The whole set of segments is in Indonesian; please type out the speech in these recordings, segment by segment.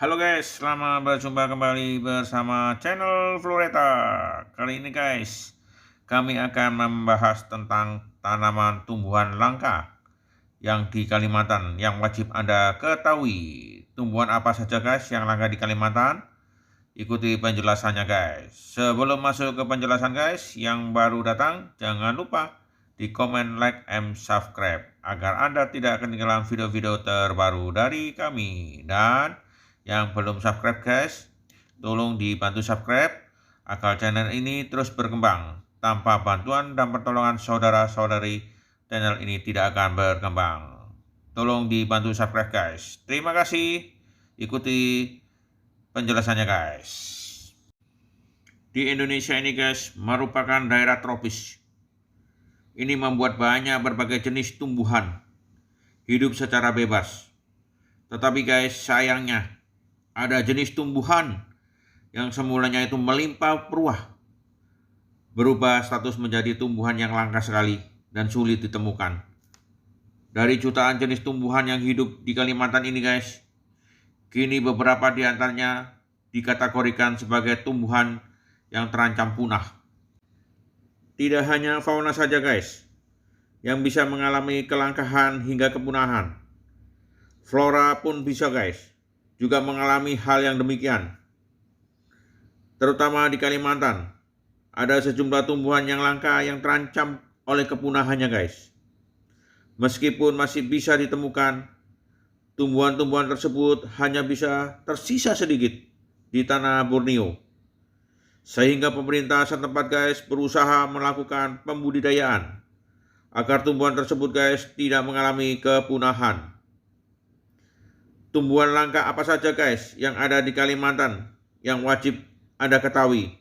Halo guys, selamat berjumpa kembali bersama channel Floreta. Kali ini guys, kami akan membahas tentang tanaman tumbuhan langka yang di Kalimantan yang wajib Anda ketahui. Tumbuhan apa saja guys yang langka di Kalimantan? Ikuti penjelasannya guys. Sebelum masuk ke penjelasan guys, yang baru datang jangan lupa di komen, like, and subscribe agar Anda tidak ketinggalan video-video terbaru dari kami. Dan yang belum subscribe guys, tolong dibantu subscribe agar channel ini terus berkembang. Tanpa bantuan dan pertolongan saudara-saudari, channel ini tidak akan berkembang. Tolong dibantu subscribe guys. Terima kasih. Ikuti penjelasannya guys. Di Indonesia ini guys merupakan daerah tropis. Ini membuat banyak berbagai jenis tumbuhan hidup secara bebas. Tetapi guys, sayangnya ada jenis tumbuhan yang semulanya itu melimpah ruah berubah status menjadi tumbuhan yang langka sekali dan sulit ditemukan. Dari jutaan jenis tumbuhan yang hidup di Kalimantan ini guys, kini beberapa di antaranya dikategorikan sebagai tumbuhan yang terancam punah. Tidak hanya fauna saja guys yang bisa mengalami kelangkahan hingga kepunahan. Flora pun bisa guys juga mengalami hal yang demikian. Terutama di Kalimantan, ada sejumlah tumbuhan yang langka yang terancam oleh kepunahannya guys. Meskipun masih bisa ditemukan, tumbuhan-tumbuhan tersebut hanya bisa tersisa sedikit di tanah Borneo. Sehingga pemerintah setempat guys berusaha melakukan pembudidayaan agar tumbuhan tersebut guys tidak mengalami kepunahan. Tumbuhan langka apa saja guys yang ada di Kalimantan yang wajib Anda ketahui?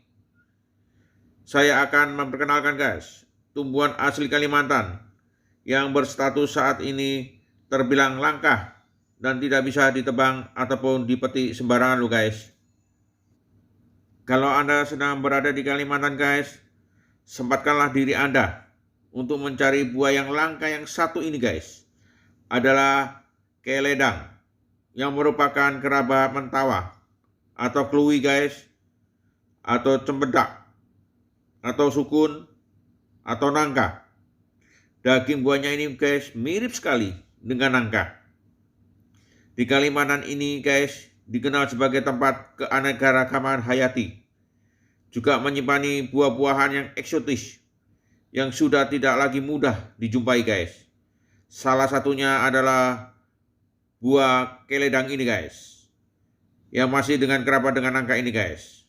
Saya akan memperkenalkan guys tumbuhan asli Kalimantan yang berstatus saat ini terbilang langka dan tidak bisa ditebang ataupun dipetik sembarangan loh guys. Kalau Anda sedang berada di Kalimantan guys, sempatkanlah diri Anda untuk mencari buah yang langka yang satu ini guys. Adalah keledang yang merupakan kerabat mentawa atau kluwi guys, atau cempedak, atau sukun, atau nangka. Daging buahnya ini guys mirip sekali dengan nangka. Di Kalimantan ini guys dikenal sebagai tempat keanekaragaman hayati. Juga menyimpan buah-buahan yang eksotis yang sudah tidak lagi mudah dijumpai guys. Salah satunya adalah buah keledang ini guys, yang masih dengan kerabat dengan nangka ini guys.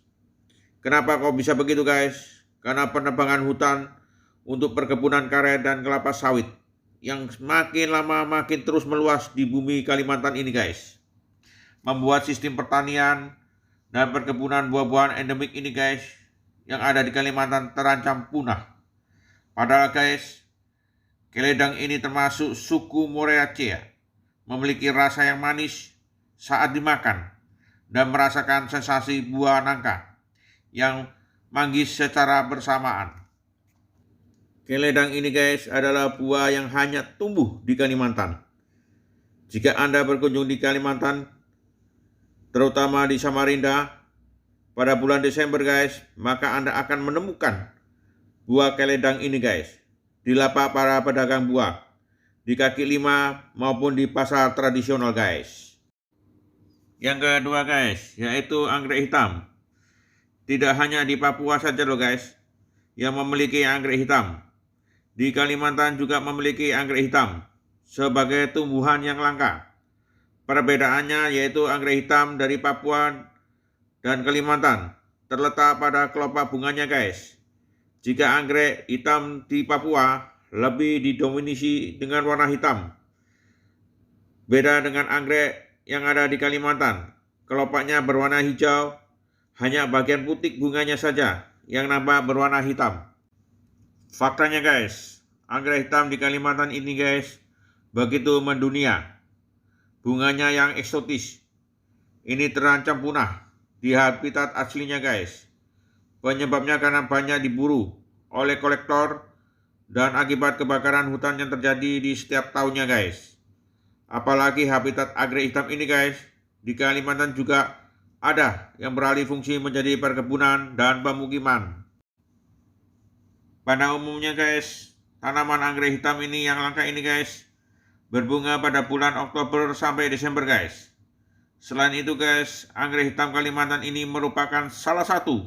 Kenapa kok bisa begitu guys? Karena penebangan hutan untuk perkebunan karet dan kelapa sawit yang makin lama makin terus meluas di bumi Kalimantan ini guys, membuat sistem pertanian dan perkebunan buah-buahan endemik ini guys yang ada di Kalimantan terancam punah. Padahal guys, keledang ini termasuk suku Moreacea, memiliki rasa yang manis saat dimakan dan merasakan sensasi buah nangka yang manggis secara bersamaan. Keledang ini guys adalah buah yang hanya tumbuh di Kalimantan. Jika Anda berkunjung di Kalimantan, terutama di Samarinda, pada bulan Desember guys, maka Anda akan menemukan buah keledang ini guys di lapak para pedagang buah, di kaki lima maupun di pasar tradisional guys. Yang kedua guys, yaitu anggrek hitam. Tidak hanya di Papua saja loh guys yang memiliki anggrek hitam. Di Kalimantan juga memiliki anggrek hitam sebagai tumbuhan yang langka. Perbedaannya yaitu anggrek hitam dari Papua dan Kalimantan terletak pada kelopak bunganya guys. Jika anggrek hitam di Papua lebih didominasi dengan warna hitam. Beda dengan anggrek yang ada di Kalimantan, kelopaknya berwarna hijau, hanya bagian putik bunganya saja yang nampak berwarna hitam. Faktanya guys, anggrek hitam di Kalimantan ini guys begitu mendunia. Bunganya yang eksotis ini terancam punah di habitat aslinya guys. Penyebabnya karena banyak diburu oleh kolektor dan akibat kebakaran hutan yang terjadi di setiap tahunnya guys. Apalagi habitat anggrek hitam ini guys di Kalimantan juga ada yang beralih fungsi menjadi perkebunan dan pemukiman. Pada umumnya guys, tanaman anggrek hitam ini yang langka ini guys, berbunga pada bulan Oktober sampai Desember guys. Selain itu guys, anggrek hitam Kalimantan ini merupakan salah satu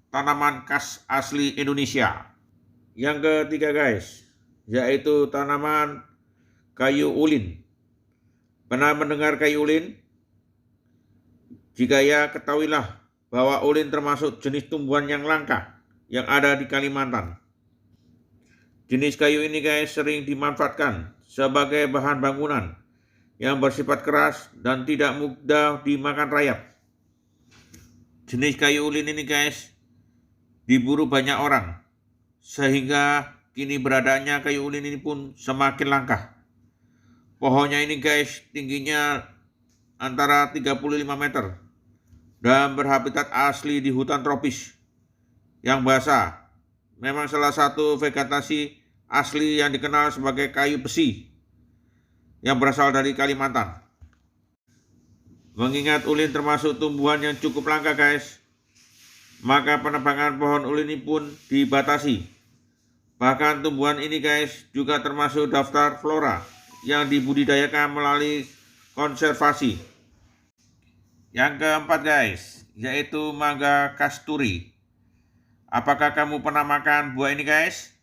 tanaman khas asli Indonesia. Yang ketiga guys, yaitu tanaman kayu ulin. Pernah mendengar kayu ulin? Jika ya, ketahuilah bahwa ulin termasuk jenis tumbuhan yang langka yang ada di Kalimantan. Jenis kayu ini guys sering dimanfaatkan sebagai bahan bangunan yang bersifat keras dan tidak mudah dimakan rayap. Jenis kayu ulin ini guys diburu banyak orang, sehingga kini beradanya kayu ulin ini pun semakin langka. Pohonnya ini guys tingginya antara 35 meter dan berhabitat asli di hutan tropis yang basah. Memang salah satu vegetasi asli yang dikenal sebagai kayu besi yang berasal dari Kalimantan. Mengingat ulin termasuk tumbuhan yang cukup langka guys, maka penebangan pohon ulin ini pun dibatasi. Bahkan tumbuhan ini guys juga termasuk daftar flora yang dibudidayakan melalui konservasi. Yang keempat guys, yaitu mangga kasturi. Apakah kamu pernah makan buah ini guys?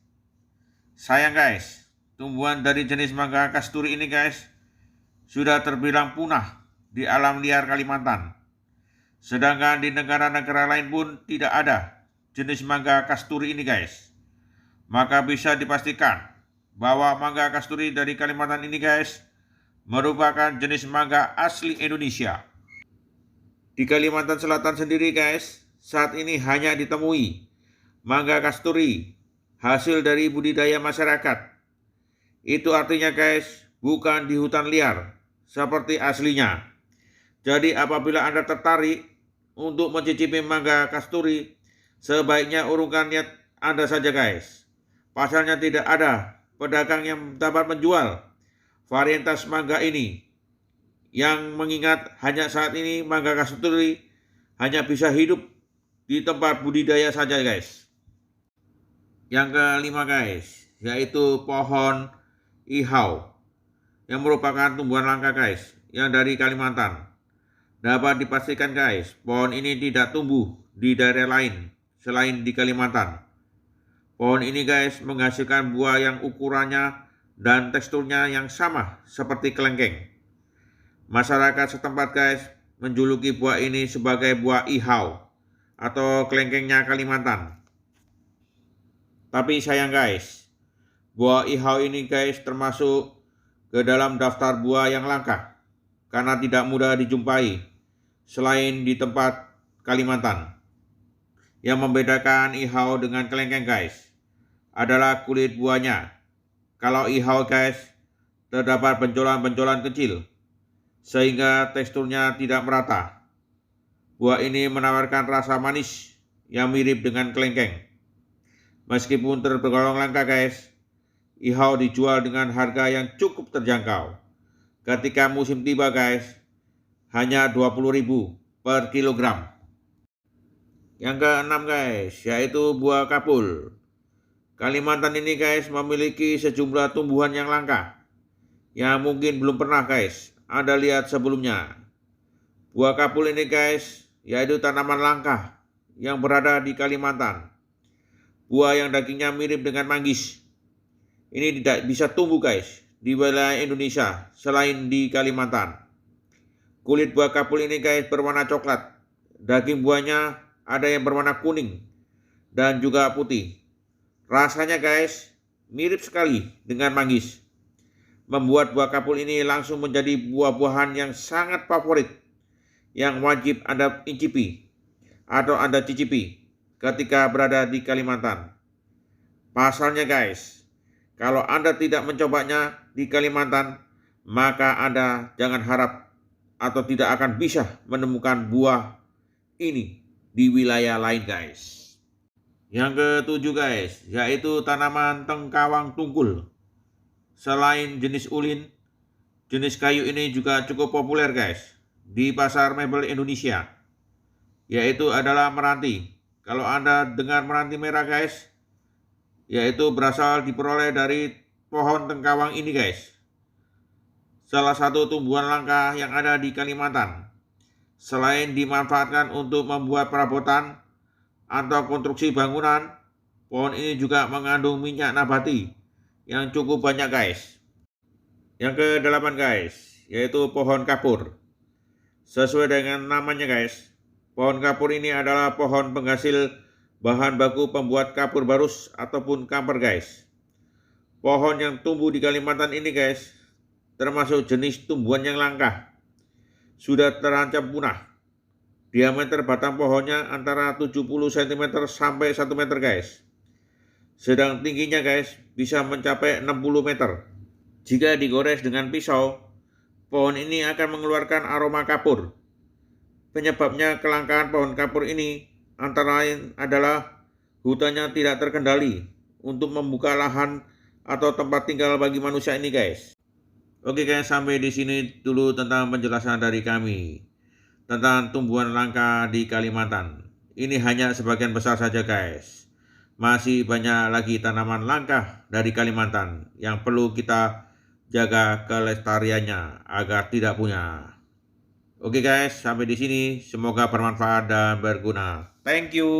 Sayang guys, tumbuhan dari jenis mangga kasturi ini guys sudah terbilang punah di alam liar Kalimantan. Sedangkan di negara-negara lain pun tidak ada jenis mangga kasturi ini guys. Maka bisa dipastikan bahwa mangga kasturi dari Kalimantan ini guys merupakan jenis mangga asli Indonesia. Di Kalimantan Selatan sendiri guys, saat ini hanya ditemui mangga kasturi hasil dari budidaya masyarakat. Itu artinya guys bukan di hutan liar seperti aslinya. Jadi apabila Anda tertarik untuk mencicipi mangga kasturi, sebaiknya urungkan niat Anda saja guys. Pasalnya tidak ada pedagang yang dapat menjual varietas mangga ini. Yang mengingat hanya saat ini mangga kasturi hanya bisa hidup di tempat budidaya saja guys. Yang kelima guys, yaitu pohon ihau yang merupakan tumbuhan langka guys yang dari Kalimantan. Dapat dipastikan guys, pohon ini tidak tumbuh di daerah lain selain di Kalimantan. Pohon ini guys menghasilkan buah yang ukurannya dan teksturnya yang sama seperti kelengkeng. Masyarakat setempat guys menjuluki buah ini sebagai buah ihau atau kelengkengnya Kalimantan. Tapi sayang guys, buah ihau ini guys termasuk ke dalam daftar buah yang langka karena tidak mudah dijumpai selain di tempat Kalimantan. Yang membedakan ihau dengan kelengkeng guys adalah kulit buahnya. Kalau ihau guys terdapat benjolan-benjolan kecil sehingga teksturnya tidak merata. Buah ini menawarkan rasa manis yang mirip dengan kelengkeng. Meskipun tergolong langka guys, ihau dijual dengan harga yang cukup terjangkau. Ketika musim tiba guys, hanya 20.000 per kilogram. Yang keenam guys, yaitu buah kapul. Kalimantan ini guys memiliki sejumlah tumbuhan yang langka yang mungkin belum pernah guys Anda lihat sebelumnya. Buah kapul ini guys yaitu tanaman langka yang berada di Kalimantan. Buah yang dagingnya mirip dengan manggis. Ini tidak bisa tumbuh guys di wilayah Indonesia selain di Kalimantan. Kulit buah kapul ini guys berwarna coklat. Daging buahnya ada yang berwarna kuning dan juga putih. Rasanya guys mirip sekali dengan manggis. Membuat buah kapul ini langsung menjadi buah-buahan yang sangat favorit yang wajib Anda icipi atau Anda cicipi ketika berada di Kalimantan. Pasalnya guys, kalau Anda tidak mencobanya di Kalimantan, maka Anda jangan harap atau tidak akan bisa menemukan buah ini di wilayah lain guys. Yang ketujuh guys, yaitu tanaman tengkawang tungkul. Selain jenis ulin, jenis kayu ini juga cukup populer guys di pasar mebel Indonesia, yaitu adalah meranti. Kalau Anda dengar meranti merah guys, yaitu berasal diperoleh dari pohon tengkawang ini guys. Salah satu tumbuhan langka yang ada di Kalimantan. Selain dimanfaatkan untuk membuat perabotan atau konstruksi bangunan, pohon ini juga mengandung minyak nabati yang cukup banyak guys. Yang ke-8 guys, yaitu pohon kapur. Sesuai dengan namanya guys, pohon kapur ini adalah pohon penghasil bahan baku pembuat kapur barus ataupun kamper guys. Pohon yang tumbuh di Kalimantan ini guys, termasuk jenis tumbuhan yang langka. Sudah terancam punah. Diameter batang pohonnya antara 70 cm sampai 1 meter guys. Sedang tingginya guys bisa mencapai 60 meter. Jika digores dengan pisau, pohon ini akan mengeluarkan aroma kapur. Penyebabnya kelangkaan pohon kapur ini antara lain adalah hutannya tidak terkendali untuk membuka lahan atau tempat tinggal bagi manusia ini guys. Oke guys, sampai di sini dulu tentang penjelasan dari kami tentang tumbuhan langka di Kalimantan. Ini hanya sebagian besar saja guys. Masih banyak lagi tanaman langka dari Kalimantan yang perlu kita jaga kelestariannya agar tidak punah. Oke guys, sampai di sini. Semoga bermanfaat dan berguna. Thank you.